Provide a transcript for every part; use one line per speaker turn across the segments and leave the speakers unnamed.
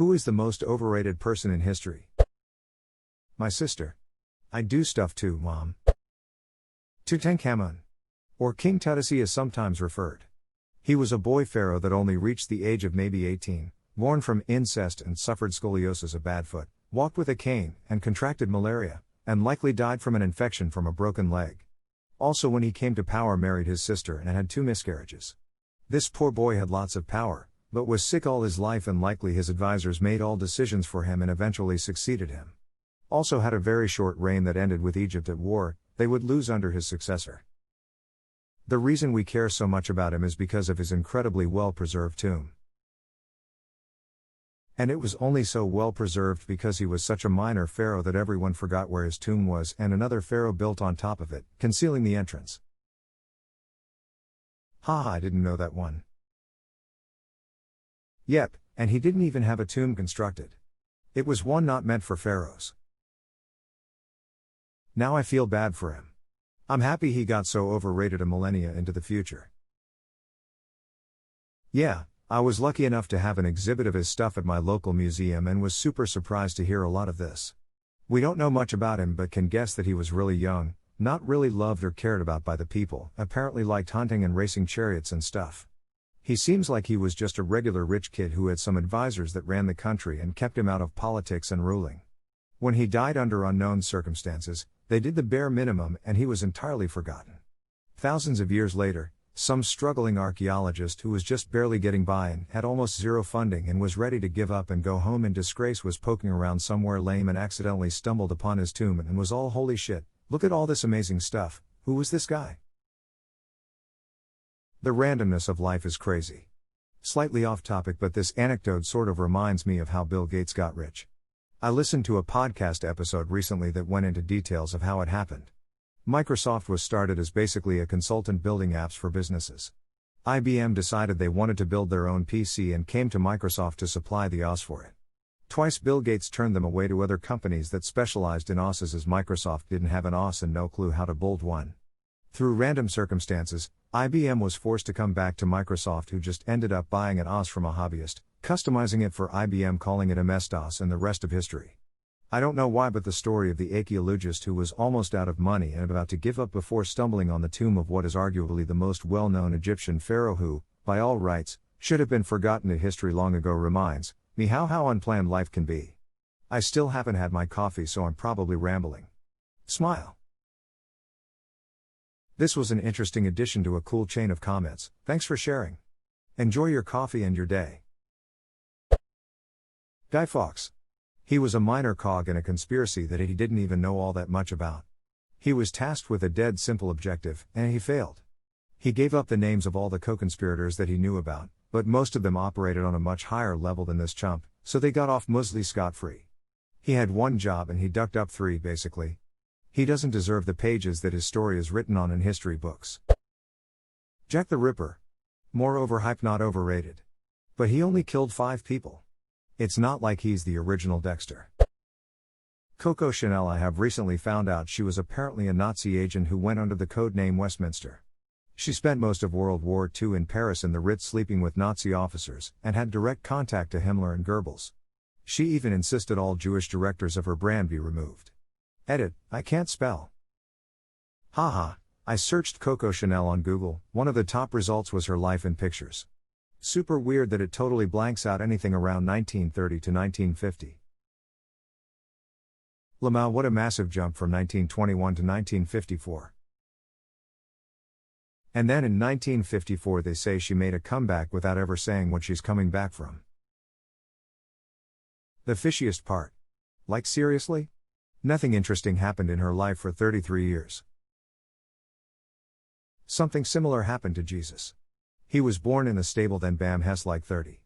Who is the most overrated person in history? My sister. I do stuff too, Mom. Tutankhamun. Or King Tut as he is sometimes referred. He was a boy pharaoh that only reached the age of maybe 18, born from incest and suffered scoliosis, a bad foot, walked with a cane, and contracted malaria, and likely died from an infection from a broken leg. Also, when he came to power, married his sister and had 2 miscarriages. This poor boy had lots of power, but was sick all his life, and likely his advisors made all decisions for him and eventually succeeded him. Also had a very short reign that ended with Egypt at war. They would lose under his successor. The reason we care so much about him is because of his incredibly well-preserved tomb. And it was only so well-preserved because he was such a minor pharaoh that everyone forgot where his tomb was, and another pharaoh built on top of it, concealing the entrance. Haha, I didn't know that one. Yep, and he didn't even have a tomb constructed. It was one not meant for pharaohs. Now I feel bad for him. I'm happy he got so overrated a millennia into the future. Yeah, I was lucky enough to have an exhibit of his stuff at my local museum and was super surprised to hear a lot of this. We don't know much about him but can guess that he was really young, not really loved or cared about by the people, apparently liked hunting and racing chariots and stuff. He seems like he was just a regular rich kid who had some advisors that ran the country and kept him out of politics and ruling. When he died under unknown circumstances, they did the bare minimum and he was entirely forgotten. Thousands of years later, some struggling archaeologist who was just barely getting by and had almost zero funding and was ready to give up and go home in disgrace was poking around somewhere lame and accidentally stumbled upon his tomb and was all, holy shit, look at all this amazing stuff, who was this guy? The randomness of life is crazy. Slightly off topic, but this anecdote sort of reminds me of how Bill Gates got rich. I listened to a podcast episode recently that went into details of how it happened. Microsoft was started as basically a consultant building apps for businesses. IBM decided they wanted to build their own PC and came to Microsoft to supply the OS for it. Twice Bill Gates turned them away to other companies that specialized in OSes as Microsoft didn't have an OS and no clue how to build one. Through random circumstances, IBM was forced to come back to Microsoft, who just ended up buying an OS from a hobbyist, customizing it for IBM, calling it a MS-DOS, and the rest of history. I don't know why, but the story of the archaeologist who was almost out of money and about to give up before stumbling on the tomb of what is arguably the most well-known Egyptian pharaoh who, by all rights, should have been forgotten in history long ago reminds me how unplanned life can be. I still haven't had my coffee, so I'm probably rambling. Smile. This was an interesting addition to a cool chain of comments. Thanks for sharing. Enjoy your coffee and your day. Guy Fawkes. He was a minor cog in a conspiracy that he didn't even know all that much about. He was tasked with a dead simple objective, and he failed. He gave up the names of all the co-conspirators that he knew about, but most of them operated on a much higher level than this chump, so they got off mostly scot-free. He had one job and he ducked up 3 basically. He doesn't deserve the pages that his story is written on in history books. Jack the Ripper. More overhyped, not overrated. But he only killed 5 people. It's not like he's the original Dexter. Coco Chanel. I have recently found out she was apparently a Nazi agent who went under the code name Westminster. She spent most of World War II in Paris in the Ritz sleeping with Nazi officers, and had direct contact to Himmler and Goebbels. She even insisted all Jewish directors of her brand be removed. Edit, I can't spell. Haha, I searched Coco Chanel on Google, one of the top results was her life in pictures. Super weird that it totally blanks out anything around 1930 to 1950. Lamau, what a massive jump from 1921 to 1954. And then in 1954 they say she made a comeback without ever saying what she's coming back from. The fishiest part. Like seriously? Nothing interesting happened in her life for 33 years. Something similar happened to Jesus. He was born in a stable, then bam, Hess like 30.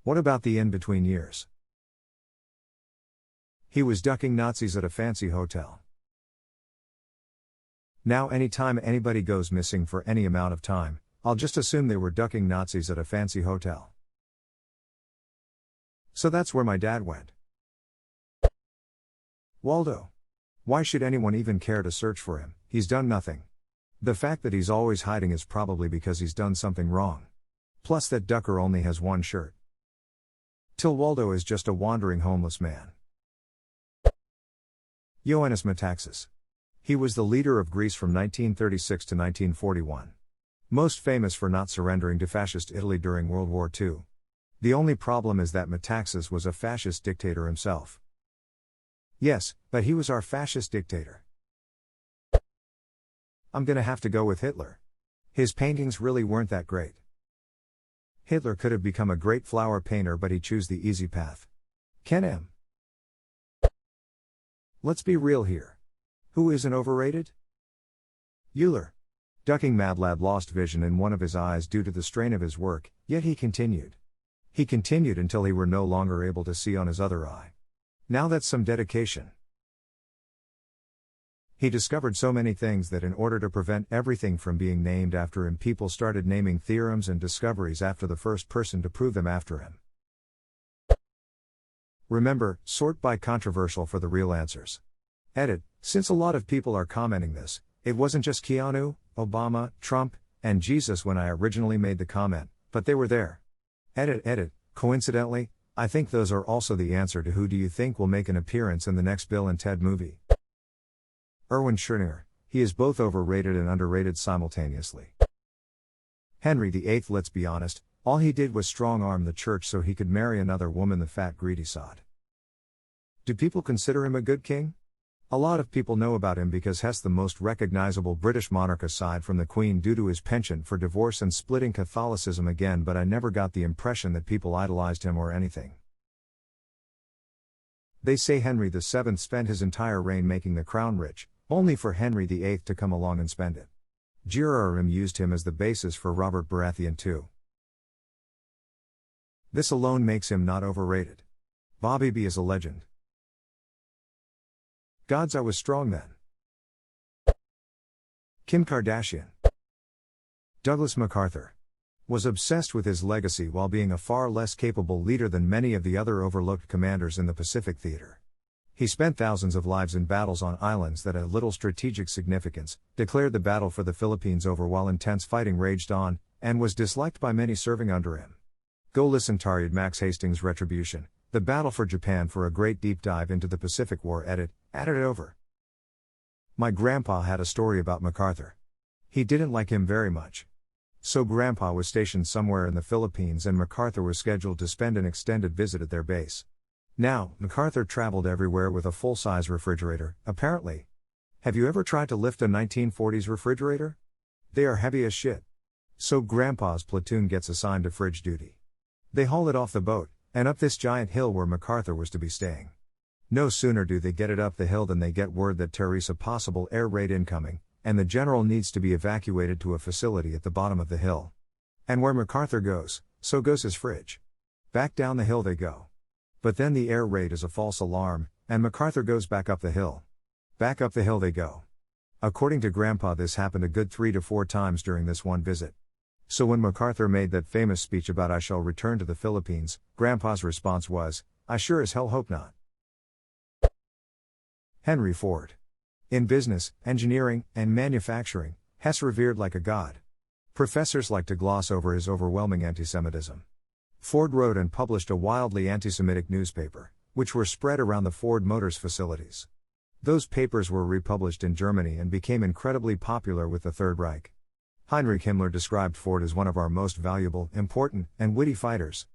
What about the in-between years? He was ducking Nazis at a fancy hotel. Now anytime anybody goes missing for any amount of time, I'll just assume they were ducking Nazis at a fancy hotel. So that's where my dad went. Waldo. Why should anyone even care to search for him? He's done nothing. The fact that he's always hiding is probably because he's done something wrong. Plus that ducker only has one shirt. Till Waldo is just a wandering homeless man. Ioannis Metaxas. He was the leader of Greece from 1936 to 1941. Most famous for not surrendering to fascist Italy during World War II. The only problem is that Metaxas was a fascist dictator himself. Yes, but he was our fascist dictator. I'm gonna have to go with Hitler. His paintings really weren't that great. Hitler could have become a great flower painter, but he chose the easy path. Ken M. Let's be real here. Who isn't overrated? Euler. Ducking Mad Lad lost vision in one of his eyes due to the strain of his work, yet he continued. He continued until he were no longer able to see on his other eye. Now that's some dedication. He discovered so many things that in order to prevent everything from being named after him, people started naming theorems and discoveries after the first person to prove them after him. Remember, sort by controversial for the real answers. Edit, since a lot of people are commenting this, it wasn't just Keanu, Obama, Trump, and Jesus when I originally made the comment, but they were there. Edit, coincidentally, I think those are also the answer to who do you think will make an appearance in the next Bill and Ted movie. Erwin Schrödinger, he is both overrated and underrated simultaneously. Henry VIII, let's be honest, all he did was strong-arm the church so he could marry another woman, the fat greedy sod. Do people consider him a good king? A lot of people know about him because he's the most recognizable British monarch aside from the Queen due to his penchant for divorce and splitting Catholicism again, but I never got the impression that people idolized him or anything. They say Henry VII spent his entire reign making the crown rich, only for Henry VIII to come along and spend it. Jehoram used him as the basis for Robert Baratheon too. This alone makes him not overrated. Bobby B is a legend. Gods, I was strong then. Kim Kardashian. Douglas MacArthur was obsessed with his legacy while being a far less capable leader than many of the other overlooked commanders in the Pacific Theater. He spent thousands of lives in battles on islands that had little strategic significance, declared the battle for the Philippines over while intense fighting raged on, and was disliked by many serving under him. Go listen to Read Max Hastings' Retribution, the battle for Japan for a great deep dive into the Pacific War. Added over. My grandpa had a story about MacArthur. He didn't like him very much. So grandpa was stationed somewhere in the Philippines and MacArthur was scheduled to spend an extended visit at their base. Now, MacArthur traveled everywhere with a full-size refrigerator, apparently. Have you ever tried to lift a 1940s refrigerator? They are heavy as shit. So grandpa's platoon gets assigned to fridge duty. They haul it off the boat, and up this giant hill where MacArthur was to be staying. No sooner do they get it up the hill than they get word that there is a possible air raid incoming, and the general needs to be evacuated to a facility at the bottom of the hill. And where MacArthur goes, so goes his fridge. Back down the hill they go. But then the air raid is a false alarm, and MacArthur goes back up the hill. Back up the hill they go. According to Grandpa, this happened a good 3 to 4 times during this one visit. So when MacArthur made that famous speech about I shall return to the Philippines, Grandpa's response was, I sure as hell hope not. Henry Ford. In business, engineering, and manufacturing, Hess revered like a god. Professors like to gloss over his overwhelming antisemitism. Ford wrote and published a wildly anti-Semitic newspaper, which were spread around the Ford Motors facilities. Those papers were republished in Germany and became incredibly popular with the Third Reich. Heinrich Himmler described Ford as one of our most valuable, important, and witty fighters.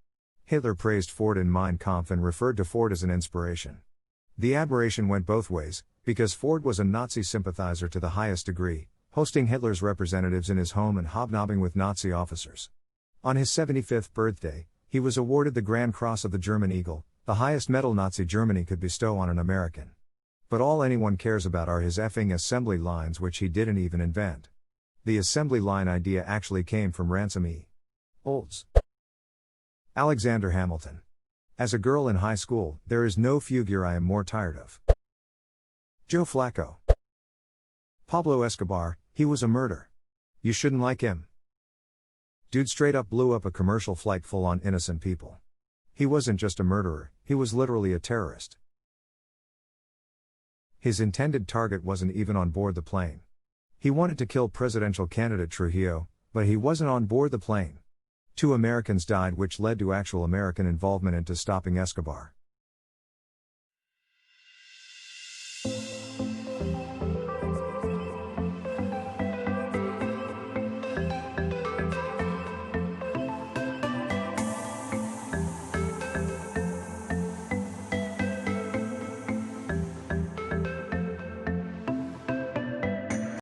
Hitler praised Ford in Mein Kampf and referred to Ford as an inspiration. The admiration went both ways, because Ford was a Nazi sympathizer to the highest degree, hosting Hitler's representatives in his home and hobnobbing with Nazi officers. On his 75th birthday, he was awarded the Grand Cross of the German Eagle, the highest medal Nazi Germany could bestow on an American. But all anyone cares about are his effing assembly lines, which he didn't even invent. The assembly line idea actually came from Ransom E. Olds. Alexander Hamilton. As a girl in high school, there is no figure I am more tired of. Joe Flacco. Pablo Escobar, he was a murderer. You shouldn't like him. Dude straight up blew up a commercial flight full on innocent people. He wasn't just a murderer, he was literally a terrorist. His intended target wasn't even on board the plane. He wanted to kill presidential candidate Trujillo, but he wasn't on board the plane. 2 Americans died, which led to actual American involvement into stopping Escobar.